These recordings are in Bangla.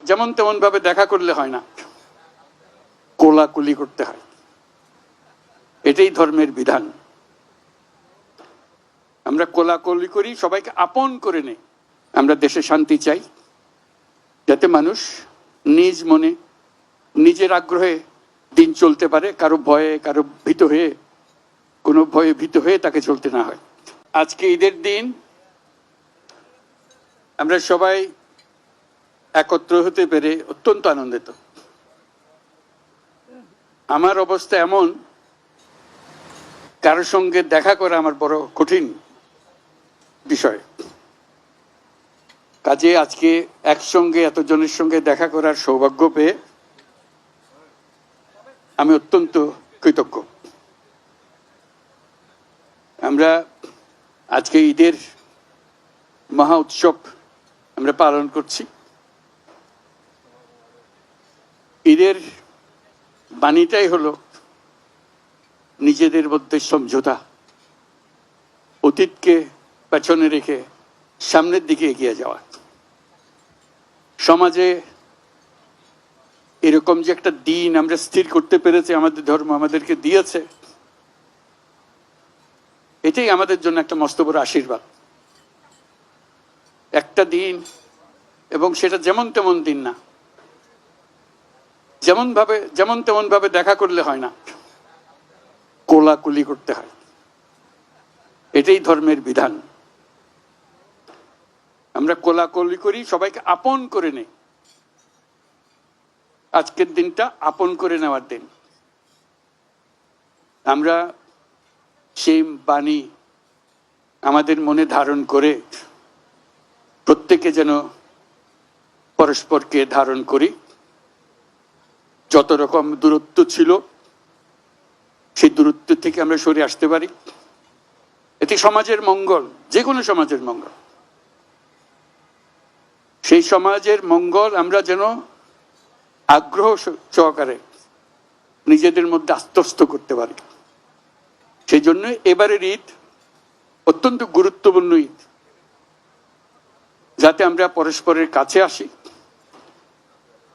যেমন তেমন ভাবে দেখা করলে হয় না, কোলাকুলি করতে হয়। এটাই ধর্মের বিধান। আমরা কোলাকুলি করি, সবাইকে আপন করে নেই। আমরা দেশে শান্তি চাই, যাতে মানুষ নিজ মনে নিজের আগ্রহে দিন চলতে পারে, কারো ভয়ে কারো ভীত হয়ে, কোনো ভয়ে ভীত হয়ে তাকে চলতে না হয়। আজকে ঈদের দিন আমরা সবাই একত্র হতে পেরে অত্যন্ত আনন্দিত। আমার অবস্থা এমন, কারোর সঙ্গে দেখা করা আমার বড় কঠিন বিষয়। কাজে আজকে একসঙ্গে এতজনের সঙ্গে দেখা করার সৌভাগ্য পেয়ে আমি অত্যন্ত কৃতজ্ঞ। আমরা আজকে ঈদের মহা উৎসব আমরা পালন করছি। ঈদের বাণীটাই হলো নিজেদের মধ্যে সমঝোতা, অতীতকে পেছনে রেখে সামনের দিকে এগিয়ে যাওয়া। সমাজে এরকম যে একটা দিন আমরা স্থির করতে পেরেছি, আমাদের ধর্ম আমাদেরকে দিয়েছে, এটাই আমাদের জন্য একটা মস্ত বড় আশীর্বাদ। একটা দিন, এবং সেটা যেমন তেমন দিন না, যেমন তেমন ভাবে দেখা করলে হয় না, কোলাকুলি করতে হয়। এটাই ধর্মের বিধান। আমরা কোলাকুলি করি, সবাইকে আপন করে নেই। আজকের দিনটা আপন করে নেওয়ার দিন। আমরা সেই বাণী আমাদের মনে ধারণ করে প্রত্যেকে যেন পরস্পরকে ধারণ করি। যত রকম দূরত্ব ছিল, সেই দূরত্ব থেকে আমরা সরে আসতে পারি। এটি সমাজের মঙ্গল, যে কোনো সমাজের মঙ্গল। সেই সমাজের মঙ্গল আমরা যেন আগ্রহ সহকারে নিজেদের মধ্যে আত্মস্থ করতে পারি। সেই জন্য এবারের ঈদ অত্যন্ত গুরুত্বপূর্ণ ঈদ, যাতে আমরা পরস্পরের কাছে আসি,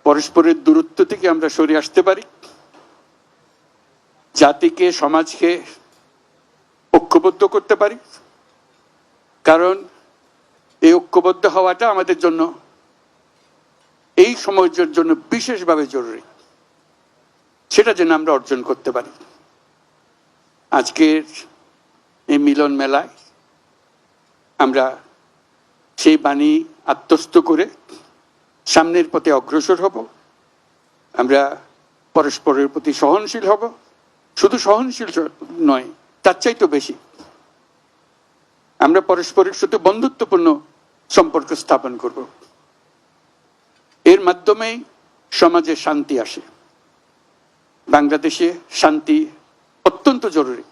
পরস্পরের দূরত্ব থেকে আমরা সরে আসতে পারি, জাতিকে সমাজকে ঐক্যবদ্ধ করতে পারি। কারণ এই ঐক্যবদ্ধ হওয়াটা আমাদের জন্য, এই সমাজের জন্য বিশেষভাবে জরুরি। সেটা যেন আমরা অর্জন করতে পারি। আজকের এই মিলন মেলায় আমরা সেই বাণী আত্মস্থ করে সামনের পথে অগ্রসর হব। আমরা পরস্পরের প্রতি সহনশীল হব। শুধু সহনশীল নয়, তার চাইতে বেশি আমরা পরস্পরের সাথে বন্ধুত্বপূর্ণ সম্পর্ক স্থাপন করব। এর মাধ্যমেই সমাজে শান্তি আসে। বাংলাদেশে শান্তি অত্যন্ত জরুরি।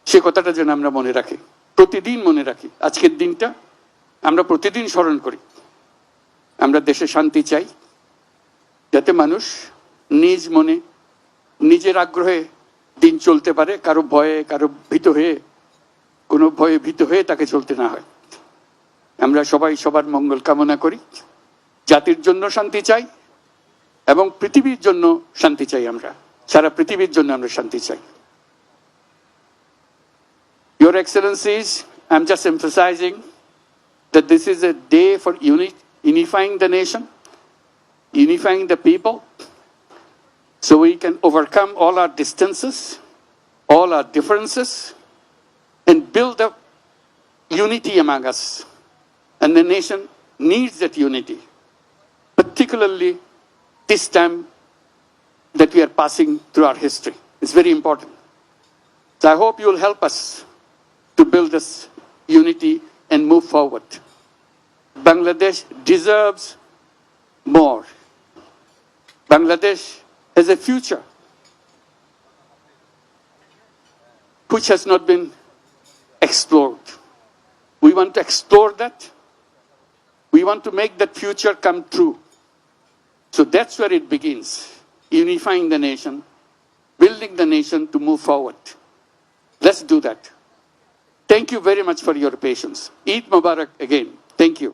সে কথাটা যেন আমরা মনে রাখি, প্রতিদিন মনে রাখি। আজকের দিনটা আমরা প্রতিদিন স্মরণ করি। আমরা দেশে শান্তি চাই, যাতে মানুষ নিজ মনে নিজের আগ্রহে দিন চলতে পারে, কারো ভয়ে কারো ভীত হয়ে, কোনো ভয়ে ভীত হয়ে তাকে চলতে না হয়। আমরা সবাই সবার মঙ্গল কামনা করি। জাতির জন্য শান্তি চাই এবং পৃথিবীর জন্য শান্তি চাই। আমরা সারা পৃথিবীর জন্য আমরা শান্তি চাই। Your Excellencies, I'm just emphasizing that this is a day for unifying the nation, unifying the people, so we can overcome all our distances, all our differences, and build up unity among us. And the nation needs that unity, particularly this time that we are passing through our history. It's very important. So I hope you will help us to build this unity and move forward. Bangladesh deserves more. Bangladesh has a future which has not been explored. We want to explore that. We want to make that future come true. So that's where it begins, unifying the nation, building the nation to move forward. Let's do that. Thank you very much for your patience. Eid Mubarak again. Thank you.